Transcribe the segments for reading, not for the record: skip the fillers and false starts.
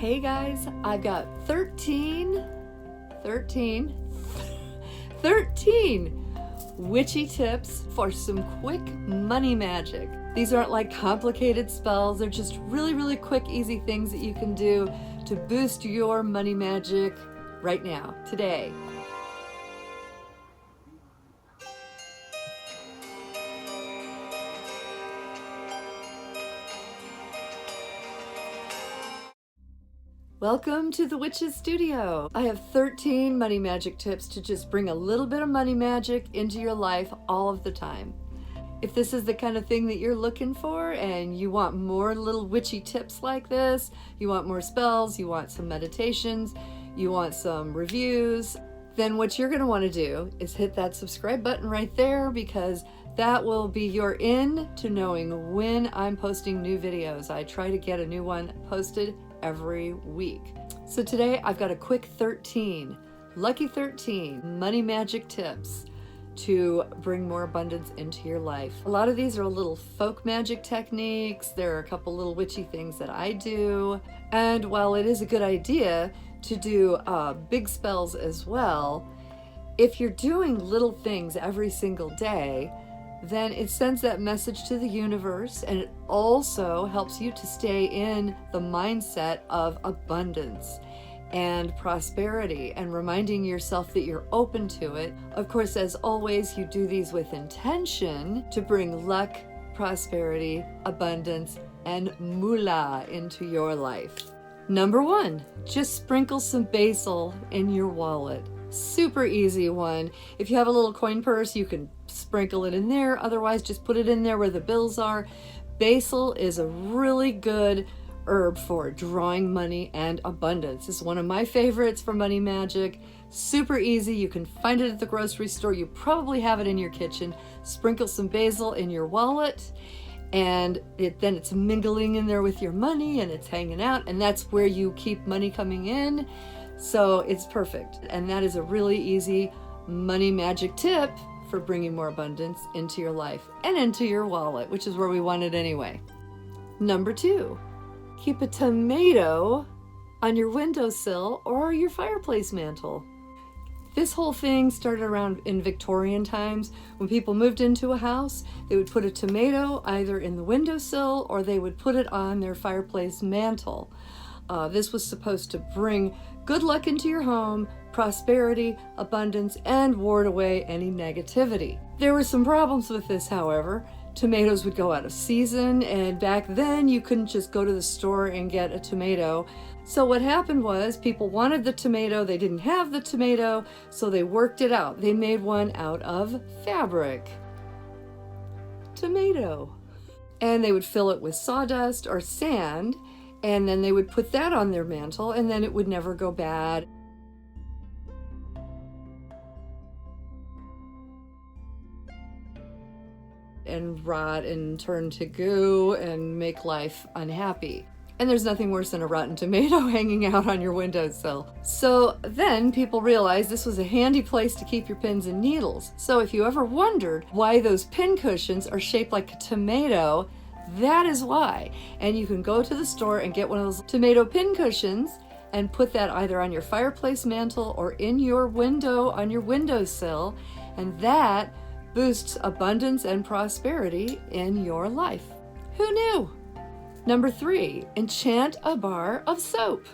Hey guys, I've got 13 witchy tips for some quick money magic. These aren't like complicated spells, they're just really quick, easy things that you can do to boost your money magic right now, today. Welcome to the Witch's Studio. I have 13 money magic tips to just bring a little bit of money magic into your life all of the time. If this is the kind of thing that you're looking for and you want more little witchy tips like this, you want more spells, you want some meditations, you want some reviews, then what you're going to want to do is hit that subscribe button right there, because that will be your in to knowing when I'm posting new videos. I try to get a new one posted every week. So today I've got a quick lucky 13 money magic tips to bring more abundance into your life. A lot of these are little folk magic techniques. There are a couple little witchy things that I do. And while it is a good idea to do big spells as well, if you're doing little things every single day, then it sends that message to the universe, and it also helps you to stay in the mindset of abundance and prosperity and reminding yourself that you're open to it. Of course, as always, you do these with intention to bring luck, prosperity, abundance, and moolah into your life. Number 1, just sprinkle some basil in your wallet. Super easy one. If you have a little coin purse, you can sprinkle it in there. Otherwise, just put it in there where the bills are. Basil is a really good herb for drawing money and abundance. It's one of my favorites for money magic. Super easy. You can find it at the grocery store. You probably have it in your kitchen. Sprinkle some basil in your wallet, and then it's mingling in there with your money, and it's hanging out, and that's where you keep money coming in. So it's perfect. And that is a really easy money magic tip for bringing more abundance into your life and into your wallet, which is where we want it anyway. Number 2, keep a tomato on your windowsill or your fireplace mantle. This whole thing started around in Victorian times. When people moved into a house, they would put a tomato either in the windowsill or they would put it on their fireplace mantle. This was supposed to bring good luck into your home, prosperity, abundance, and ward away any negativity. There were some problems with this, however. Tomatoes would go out of season, and back then you couldn't just go to the store and get a tomato. So what happened was people wanted the tomato, they didn't have the tomato, so they worked it out. They made one out of fabric. Tomato. And they would fill it with sawdust or sand, and then they would put that on their mantle, and then it would never go bad. And rot and turn to goo and make life unhappy. And there's nothing worse than a rotten tomato hanging out on your windowsill. So then people realized this was a handy place to keep your pins and needles. So if you ever wondered why those pin cushions are shaped like a tomato, that is why. And you can go to the store and get one of those tomato pin cushions and put that either on your fireplace mantle or in your window on your windowsill, and that boosts abundance and prosperity in your life. Who knew? Number 3, enchant a bar of soap.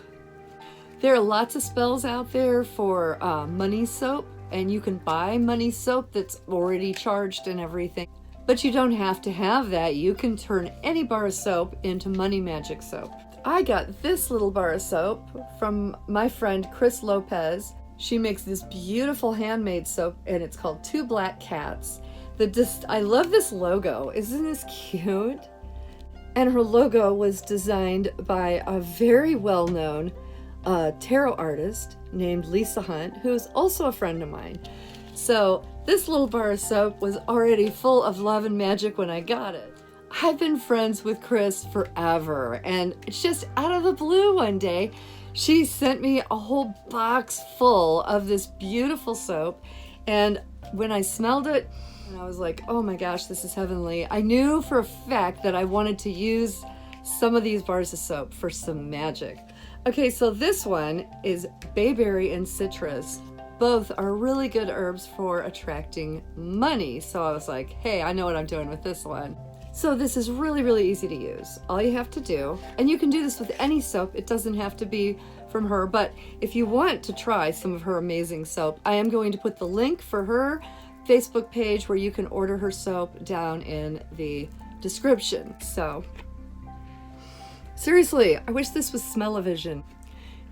There are lots of spells out there for money soap, and you can buy money soap that's already charged and everything. But you don't have to have that. You can turn any bar of soap into money magic soap. I got this little bar of soap from my friend Chris Lopez. She makes this beautiful handmade soap, and it's called Two Black Cats. I love this logo. Isn't this cute? And her logo was designed by a very well-known tarot artist named Lisa Hunt, who is also a friend of mine. So this little bar of soap was already full of love and magic when I got it. I've been friends with Chris forever, and it's just out of the blue one day, she sent me a whole box full of this beautiful soap, and when I smelled it, I was like, oh my gosh, this is heavenly. I knew for a fact that I wanted to use some of these bars of soap for some magic. Okay, so this one is bayberry and citrus. Both are really good herbs for attracting money. So I was like, hey, I know what I'm doing with this one. So this is really, really easy to use. All you have to do, and you can do this with any soap, it doesn't have to be from her, but if you want to try some of her amazing soap, I am going to put the link for her Facebook page where you can order her soap down in the description. So seriously, I wish this was smell-o-vision.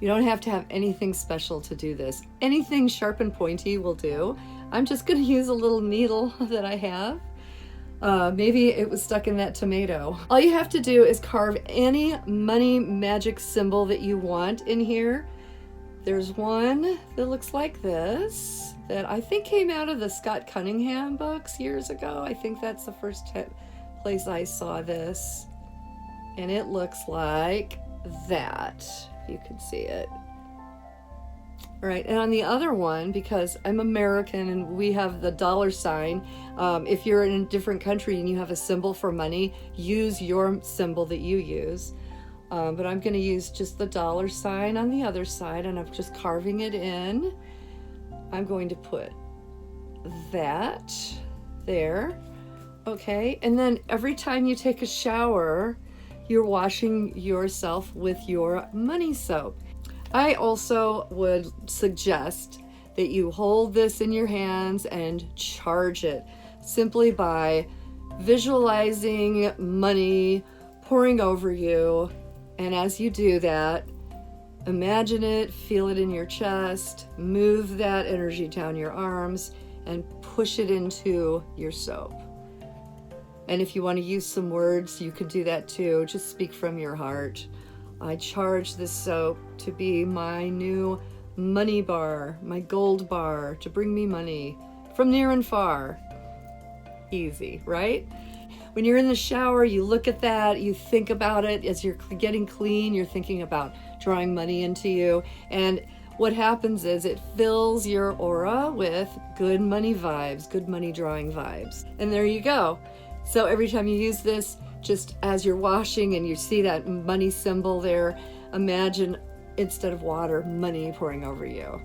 You don't have to have anything special to do this. Anything sharp and pointy will do. I'm just going to use a little needle that I have. Maybe it was stuck in that tomato. All you have to do is carve any money magic symbol that you want in here. There's one that looks like this that I think came out of the Scott Cunningham books years ago. I think that's the first place I saw this. And it looks like that. You can see it. All right, and on the other one, because I'm American and we have the dollar sign, if you're in a different country and you have a symbol for money, use your symbol that you use. But I'm going to use just the dollar sign on the other side, and I'm just carving it in. I'm going to put that there. Okay, and then every time you take a shower, you're washing yourself with your money soap. I also would suggest that you hold this in your hands and charge it simply by visualizing money pouring over you. And as you do that, imagine it, feel it in your chest, move that energy down your arms, and push it into your soap. And if you want to use some words, you could do that too. Just speak from your heart. I charge this soap to be my new money bar, my gold bar, to bring me money from near and far. Easy, right? When you're in the shower, you look at that, you think about it as you're getting clean, you're thinking about drawing money into you. And what happens is it fills your aura with good money vibes, good money drawing vibes. And there you go. So every time you use this, just as you're washing and you see that money symbol there, imagine instead of water, money pouring over you.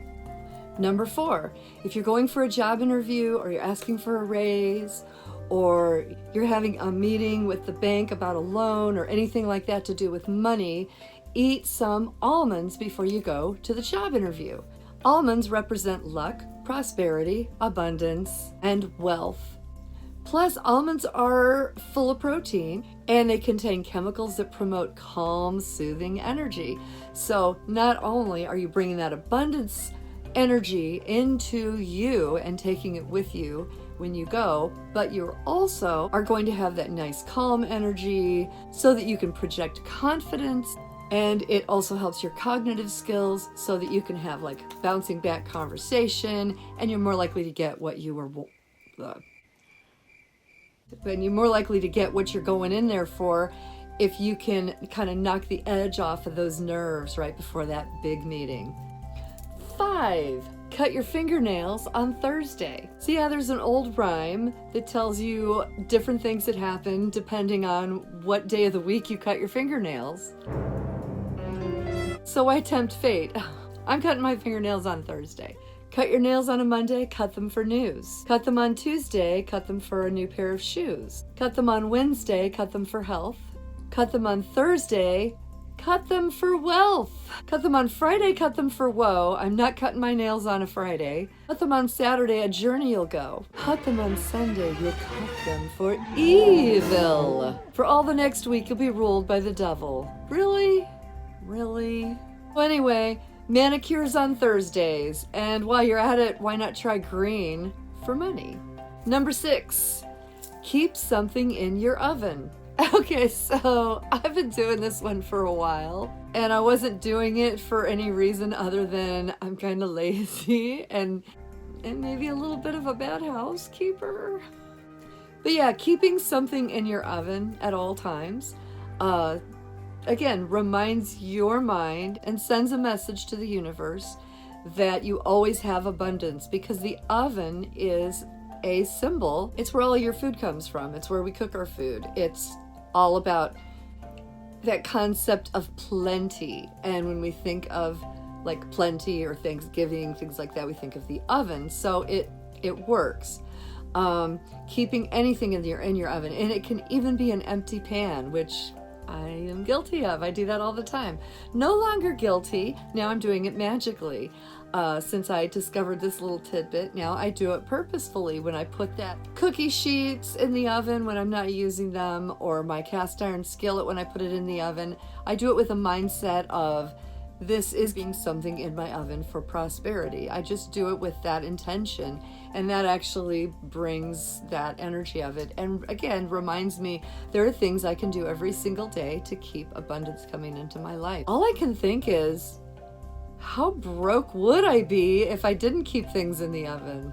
Number 4, if you're going for a job interview or you're asking for a raise or you're having a meeting with the bank about a loan or anything like that to do with money, eat some almonds before you go to the job interview. Almonds represent luck, prosperity, abundance, and wealth. Plus, almonds are full of protein and they contain chemicals that promote calm, soothing energy. So not only are you bringing that abundance energy into you and taking it with you when you go, but you also are going to have that nice calm energy so that you can project confidence. And it also helps your cognitive skills so that you can have like bouncing back conversation and you're more likely to get what you were and you're more likely to get what you're going in there for if you can kind of knock the edge off of those nerves right before that big meeting. 5, cut your fingernails on Thursday. See how there's an old rhyme that tells you different things that happen depending on what day of the week you cut your fingernails. So I tempt fate. I'm cutting my fingernails on Thursday. Cut your nails on a Monday, cut them for news. Cut them on Tuesday, cut them for a new pair of shoes. Cut them on Wednesday, cut them for health. Cut them on Thursday, cut them for wealth. Cut them on Friday, cut them for woe. I'm not cutting my nails on a Friday. Cut them on Saturday, a journey you'll go. Cut them on Sunday, you'll cut them for evil. For all the next week, you'll be ruled by the devil. Really? Really? Well, anyway, manicures on Thursdays, and while you're at it, why not try green for money? Number 6, keep something in your oven. Okay, so I've been doing this one for a while, and I wasn't doing it for any reason other than I'm kind of lazy and maybe a little bit of a bad housekeeper. But yeah, keeping something in your oven at all times, again, reminds your mind and sends a message to the universe that you always have abundance, because the oven is a symbol. It's where all your food comes from. It's where we cook our food. It's all about that concept of plenty. And when we think of like plenty or Thanksgiving, things like that, we think of the oven. So it works. Keeping anything in your oven, and it can even be an empty pan, which I am guilty of. I do that all the time. No longer guilty. Now I'm doing it magically. Since I discovered this little tidbit, now I do it purposefully when I put that cookie sheets in the oven when I'm not using them, or my cast iron skillet when I put it in the oven. I do it with a mindset of, this is being something in my oven for prosperity. I just do it with that intention, and that actually brings that energy of it. And again, reminds me there are things I can do every single day to keep abundance coming into my life. All I can think is, how broke would I be if I didn't keep things in the oven?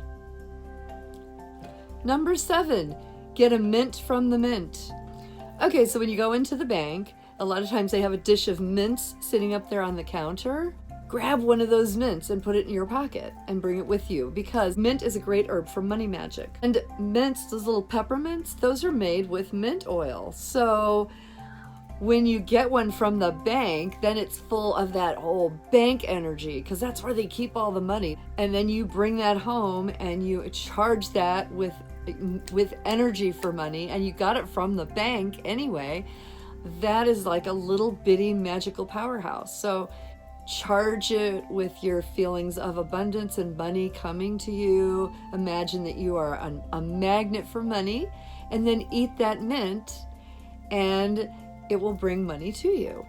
Number 7, get a mint from the mint. Okay, so when you go into the bank, a lot of times they have a dish of mints sitting up there on the counter. Grab one of those mints and put it in your pocket and bring it with you, because mint is a great herb for money magic. And mints, those little peppermints, those are made with mint oil. So when you get one from the bank, then it's full of that whole bank energy, because that's where they keep all the money. And then you bring that home and you charge that with energy for money, and you got it from the bank anyway. That is like a little bitty magical powerhouse. So charge it with your feelings of abundance and money coming to you. Imagine that you are a magnet for money, and then eat that mint and it will bring money to you.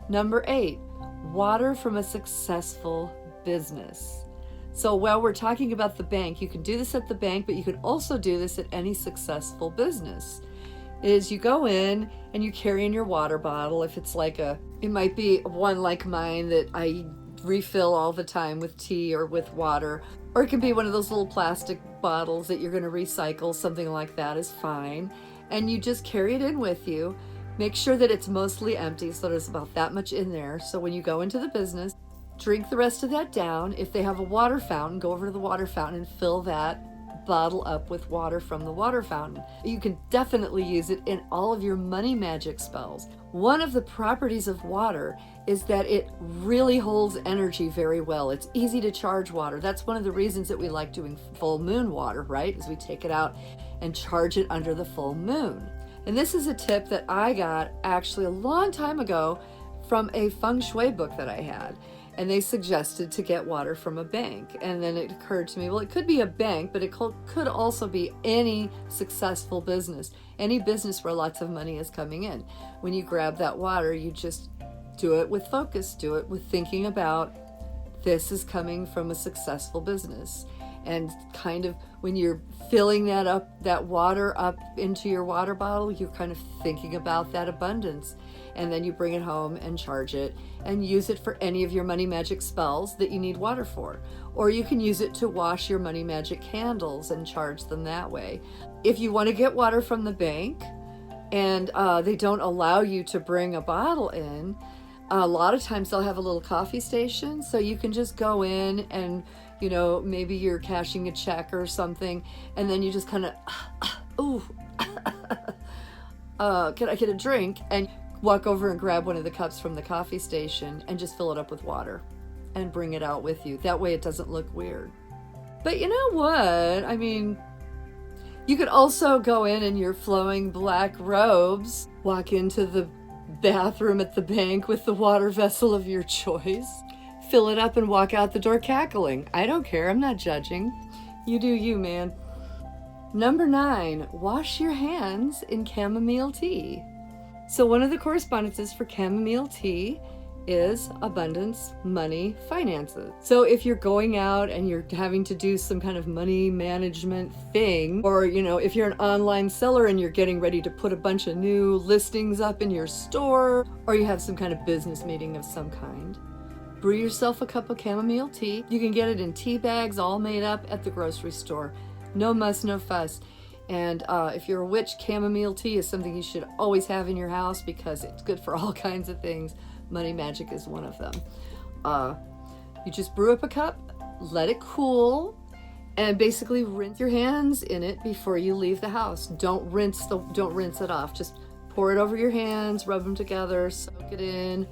Number 8, water from a successful business. So while we're talking about the bank, you can do this at the bank, but you can also do this at any successful business. Is you go in and you carry in your water bottle. If it's like it might be one like mine that I refill all the time with tea or with water, or it can be one of those little plastic bottles that you're going to recycle. Something like that is fine. And you just carry it in with you. Make sure that it's mostly empty, so there's about that much in there. So when you go into the business, drink the rest of that down. If they have a water fountain, go over to the water fountain and fill that bottle up with water from the water fountain. You can definitely use it in all of your money magic spells. One of the properties of water is that it really holds energy very well. It's easy to charge water. That's one of the reasons that we like doing full moon water, right? Is we take it out and charge it under the full moon. And this is a tip that I got actually a long time ago from a feng shui book that I had. And they suggested to get water from a bank. And then it occurred to me, well, it could be a bank, but it could also be any successful business, any business where lots of money is coming in. When you grab that water, you just do it with focus, do it with thinking about, this is coming from a successful business. And kind of when you're filling that water up into your water bottle, you're kind of thinking about that abundance. And then you bring it home and charge it and use it for any of your money magic spells that you need water for. Or you can use it to wash your money magic candles and charge them that way. If you want to get water from the bank and they don't allow you to bring a bottle in, a lot of times they'll have a little coffee station. So you can just go in and, maybe you're cashing a check or something, and then you just kind of, can I get a drink? And walk over and grab one of the cups from the coffee station and just fill it up with water and bring it out with you. That way it doesn't look weird. But you know what? I mean, you could also go in your flowing black robes, walk into the bathroom at the bank with the water vessel of your choice, fill it up and walk out the door cackling. I don't care. I'm not judging. You do you, man. Number 9, wash your hands in chamomile tea. So one of the correspondences for chamomile tea is abundance, money, finances. So if you're going out and you're having to do some kind of money management thing, or if you're an online seller and you're getting ready to put a bunch of new listings up in your store, or you have some kind of business meeting of some kind, brew yourself a cup of chamomile tea. You can get it in tea bags all made up at the grocery store. No muss, no fuss. And if you're a witch, chamomile tea is something you should always have in your house because it's good for all kinds of things. Money magic is one of them. You just brew up a cup, let it cool, and basically rinse your hands in it before you leave the house. Don't rinse it off. Just Pour it over your hands, rub them together, soak it in.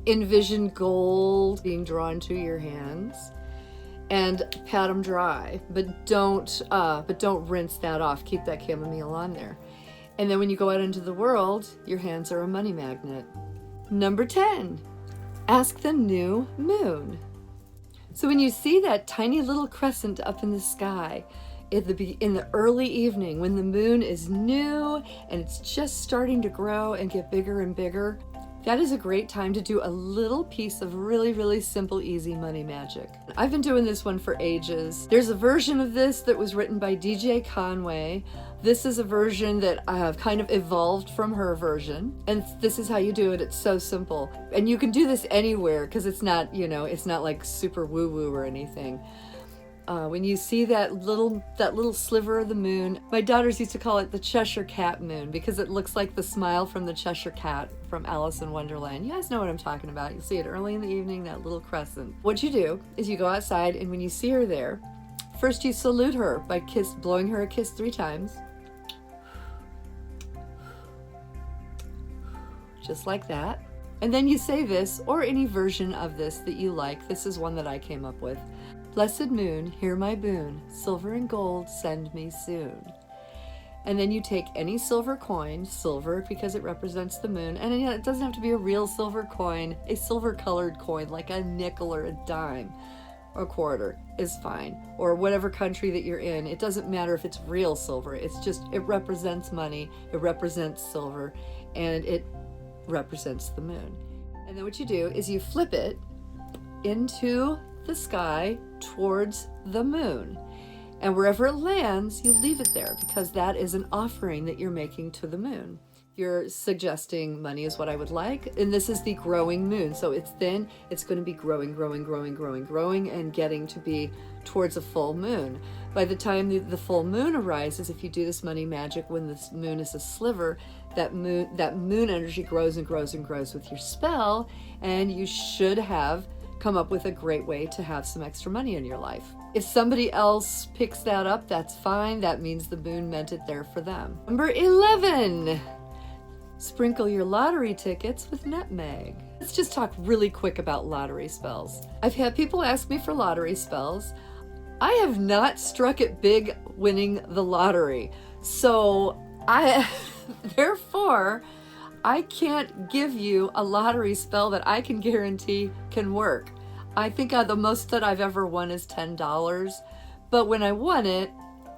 Envision gold being drawn to your hands, and pat them dry, but don't rinse that off. Keep that chamomile on there. And then when you go out into the world, your hands are a money magnet. Number 10, ask the new moon. So when you see that tiny little crescent up in the sky in the early evening, when the moon is new and it's just starting to grow and get bigger and bigger, that is a great time to do a little piece of really, really simple, easy money magic. I've been doing this one for ages. There's a version of this that was written by DJ Conway. This is a version that I have kind of evolved from her version. And this is how you do it. It's so simple. And you can do this anywhere because it's not, it's not like super woo-woo or anything. When you see that little sliver of the moon, my daughters used to call it the Cheshire Cat moon because it looks like the smile from the Cheshire Cat from Alice in Wonderland. You guys know what I'm talking about. You'll see it early in the evening, that little crescent. What you do is you go outside, and when you see her there, first you salute her by blowing her a kiss 3 times. Just like that. And then you say this, or any version of this that you like. This is one that I came up with. Blessed moon, hear my boon, silver and gold send me soon. And then you take any silver coin, silver because it represents the moon, and it doesn't have to be a real silver coin, a silver colored coin like a nickel or a dime or a quarter is fine, or whatever country that you're in. It doesn't matter if it's real silver, it represents money, it represents silver, and it represents the moon. And then what you do is you flip it into the sky towards the moon, and wherever it lands you leave it there because that is an offering that you're making to the moon. You're suggesting money is what I would like, and this is the growing moon, so it's going to be growing and getting to be towards a full moon. By the time the full moon arises, if you do this money magic when the moon is a sliver, that moon energy grows and grows and grows with your spell, and you should have come up with a great way to have some extra money in your life. If somebody else picks that up, that's fine. That means the moon meant it there for them. Number 11, sprinkle your lottery tickets with nutmeg. Let's just talk really quick about lottery spells. I've had people ask me for lottery spells. I have not struck it big winning the lottery. So therefore, I can't give you a lottery spell that I can guarantee can work. I think the most that I've ever won is $10, but when I won it,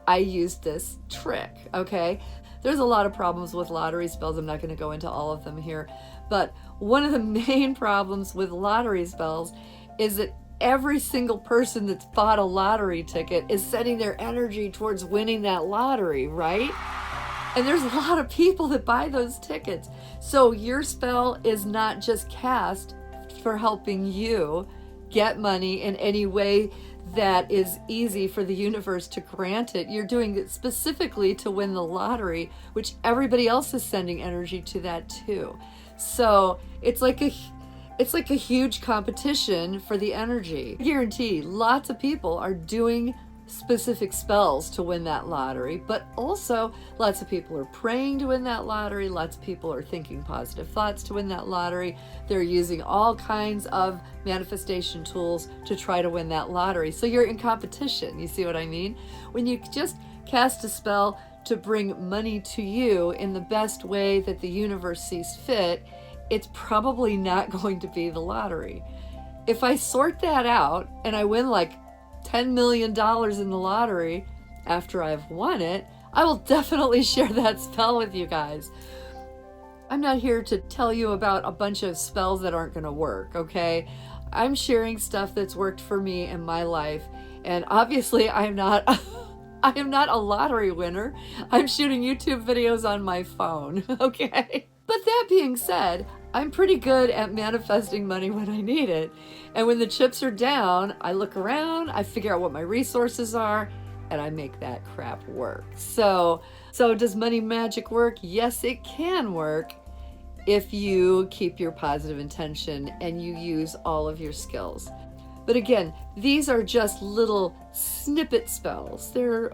I used this trick, okay? There's a lot of problems with lottery spells. I'm not going to go into all of them here, but one of the main problems with lottery spells is that every single person that's bought a lottery ticket is sending their energy towards winning that lottery, right? And there's a lot of people that buy those tickets. So your spell is not just cast for helping you get money in any way that is easy for the universe to grant it. You're doing it specifically to win the lottery, which everybody else is sending energy to that too. So it's like a huge competition for the energy. I guarantee lots of people are doing specific spells to win that lottery, but also lots of people are praying to win that lottery. Lots of people are thinking positive thoughts to win that lottery. They're using all kinds of manifestation tools to try to win that lottery. So you're in competition. You see what I mean? When you just cast a spell to bring money to you in the best way that the universe sees fit, it's probably not going to be the lottery. If I sort that out and I win like $10 million in the lottery after I've won it, I will definitely share that spell with you guys. I'm not here to tell you about a bunch of spells that aren't going to work, okay? I'm sharing stuff that's worked for me in my life, and obviously I am not a lottery winner. I'm shooting YouTube videos on my phone, okay? But that being said, I'm pretty good at manifesting money when I need it. And when the chips are down, I look around, I figure out what my resources are, and I make that crap work. So does money magic work? Yes, it can work if you keep your positive intention and you use all of your skills. But again, these are just little snippet spells. They're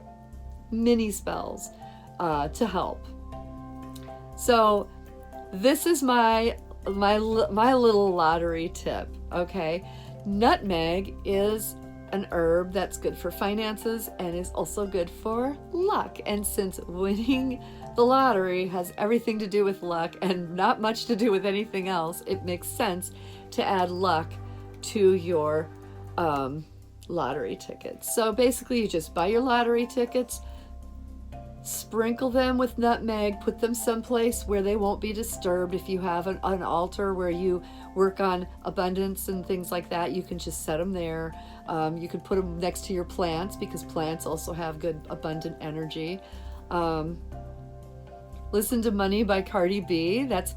mini spells to help. So this is my little lottery tip, okay? Nutmeg is an herb that's good for finances and is also good for luck. And since winning the lottery has everything to do with luck and not much to do with anything else, it makes sense to add luck to your lottery tickets. So basically you just buy your lottery tickets, sprinkle them with nutmeg, put them someplace where they won't be disturbed. If you have an altar where you work on abundance and things like that, you can just set them there. You can put them next to your plants because plants also have good abundant energy. Listen to Money by Cardi B. That's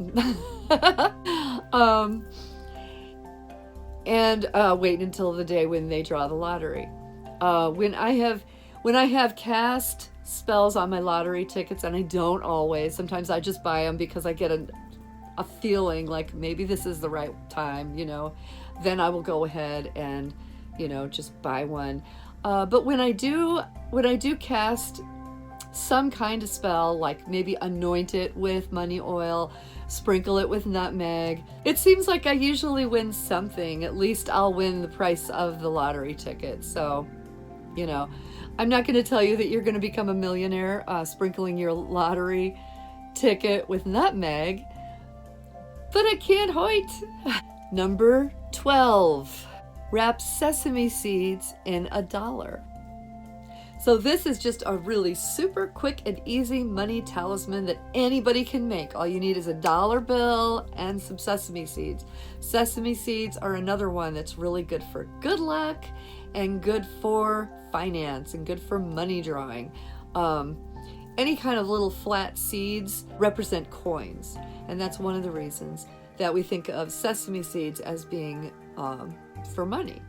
and wait until the day when they draw the lottery. When I have cast spells on my lottery tickets, and I don't always, sometimes I just buy them because I get a feeling like maybe this is the right time, then I will go ahead and just buy one. But when I do cast some kind of spell, like maybe anoint it with money oil, sprinkle it with nutmeg, it seems like I usually win something. At least I'll win the price of the lottery ticket. So, I'm not going to tell you that you're going to become a millionaire sprinkling your lottery ticket with nutmeg, but I can't wait. Number 12, wrap sesame seeds in $1. So this is just a really super quick and easy money talisman that anybody can make. All you need is a dollar bill and some sesame seeds. Sesame seeds are another one that's really good for good luck and good for finance and good for money drawing. Any kind of little flat seeds represent coins, and that's one of the reasons that we think of sesame seeds as being for money.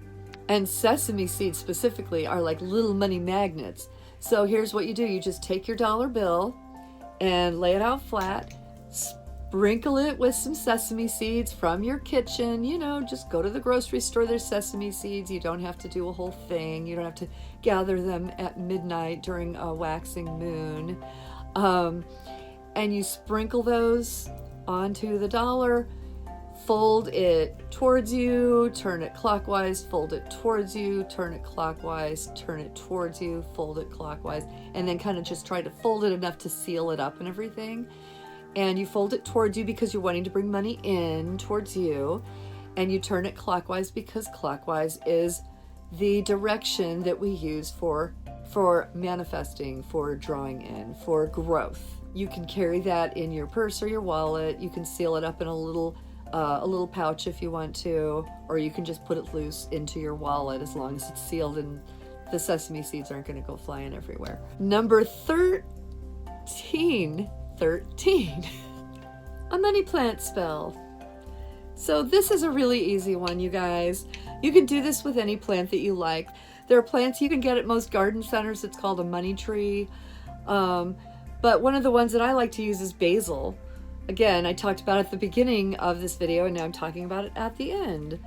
And sesame seeds specifically are like little money magnets. So here's what you do. You just take your dollar bill and lay it out flat, sprinkle it with some sesame seeds from your kitchen. Just go to the grocery store, there's sesame seeds. You don't have to do a whole thing. You don't have to gather them at midnight during a waxing moon. And you sprinkle those onto the dollar, fold it towards you, turn it clockwise, fold it towards you, turn it clockwise, turn it towards you, fold it clockwise, and then kind of just try to fold it enough to seal it up and everything. And you fold it towards you because you're wanting to bring money in towards you, and you turn it clockwise because clockwise is the direction that we use for manifesting, for drawing in, for growth. You can carry that in your purse or your wallet. You can seal it up in a little pouch if you want to, or you can just put it loose into your wallet as long as it's sealed and the sesame seeds aren't going to go flying everywhere. Number 13, a money plant spell. So this is a really easy one, you guys. You can do this with any plant that you like. There are plants you can get at most garden centers. It's called a money tree. But one of the ones that I like to use is basil. Again, I talked about it at the beginning of this video, and now I'm talking about it at the end.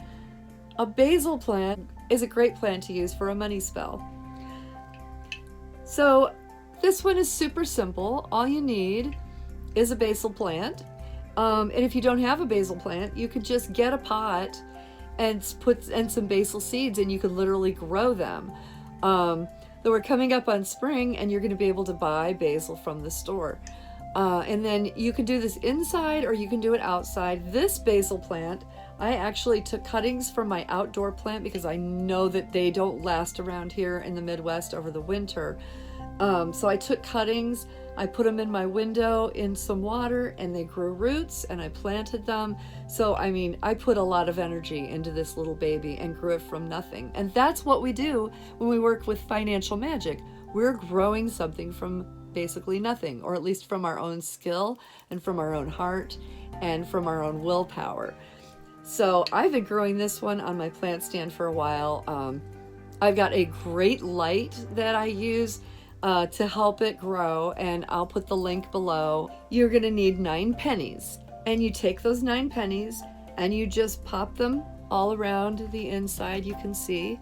A basil plant is a great plant to use for a money spell. So this one is super simple. All you need is a basil plant. And if you don't have a basil plant, you could just get a pot and put some basil seeds, and you can literally grow them. Though we're coming up on spring, and you're going to be able to buy basil from the store. And then you can do this inside or you can do it outside. This basil plant, I actually took cuttings from my outdoor plant because I know that they don't last around here in the Midwest over the winter. So I took cuttings, I put them in my window in some water, and they grew roots, and I planted them. So, I put a lot of energy into this little baby and grew it from nothing. And that's what we do when we work with financial magic. We're growing something from basically nothing, or at least from our own skill and from our own heart and from our own willpower. So I've been growing this one on my plant stand for a while. I've got a great light that I use to help it grow, and I'll put the link below. You're going to need 9 pennies, and you take those 9 pennies and you just pop them all around the inside. You can see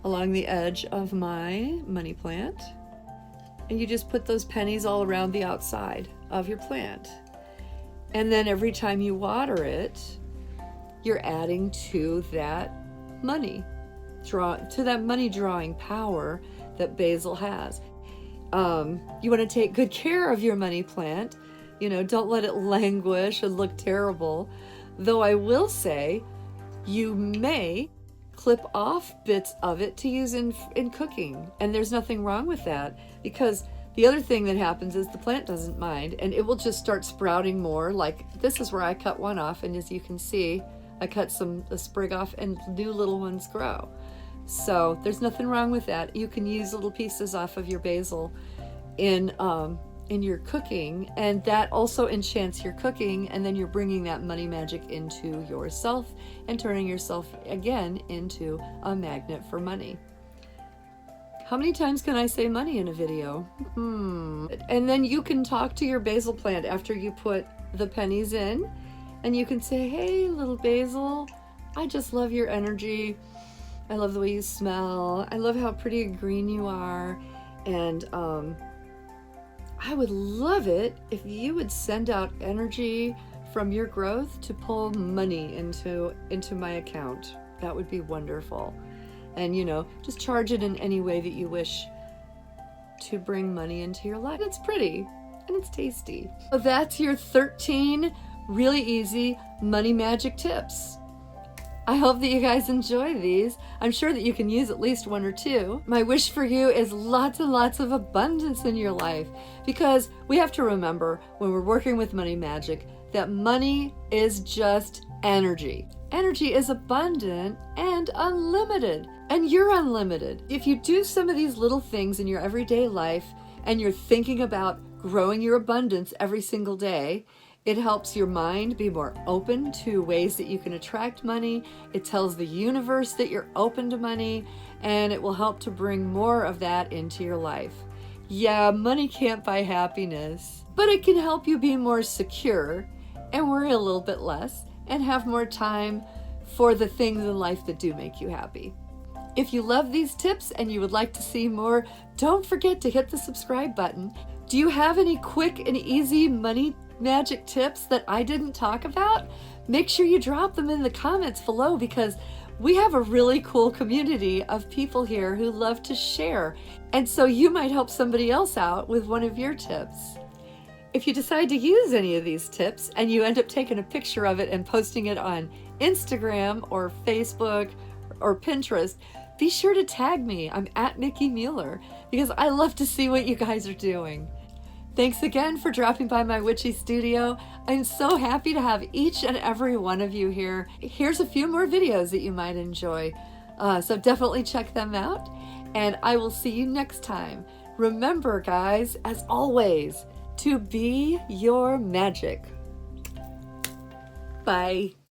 along the edge of my money plant. And you just put those pennies all around the outside of your plant. And then every time you water it, you're adding to that money drawing power that basil has. You want to take good care of your money plant. Don't let it languish and look terrible. Though I will say, you may clip off bits of it to use in cooking. And there's nothing wrong with that, because the other thing that happens is the plant doesn't mind, and it will just start sprouting more. Like this is where I cut one off, and as you can see, I cut a sprig off and new little ones grow. So there's nothing wrong with that. You can use little pieces off of your basil in your cooking, and that also enchants your cooking, and then you're bringing that money magic into yourself and turning yourself again into a magnet for money. How many times can I say money in a video? And then you can talk to your basil plant after you put the pennies in, and you can say, hey, little basil, I just love your energy. I love the way you smell. I love how pretty and green you are. And I would love it if you would send out energy from your growth to pull money into my account. That would be wonderful. And just charge it in any way that you wish to bring money into your life. It's pretty and it's tasty. So that's your 13 really easy money magic tips. I hope that you guys enjoy these. I'm sure that you can use at least one or two. My wish for you is lots and lots of abundance in your life, because we have to remember when we're working with money magic that money is just energy. Energy is abundant and unlimited, and you're unlimited. If you do some of these little things in your everyday life and you're thinking about growing your abundance every single day, it helps your mind be more open to ways that you can attract money. It tells the universe that you're open to money, and it will help to bring more of that into your life. Yeah, money can't buy happiness, but it can help you be more secure and worry a little bit less and have more time for the things in life that do make you happy. If you love these tips and you would like to see more, don't forget to hit the subscribe button. Do you have any quick and easy money magic tips that I didn't talk about? Make sure you drop them in the comments below, because we have a really cool community of people here who love to share. And so you might help somebody else out with one of your tips. If you decide to use any of these tips and you end up taking a picture of it and posting it on Instagram or Facebook or Pinterest, be sure to tag me. I'm at Mickey Mueller, because I love to see what you guys are doing. Thanks again for dropping by my witchy studio. I'm so happy to have each and every one of you here. Here's a few more videos that you might enjoy. So definitely check them out, and I will see you next time. Remember, guys, as always, to be your magic. Bye.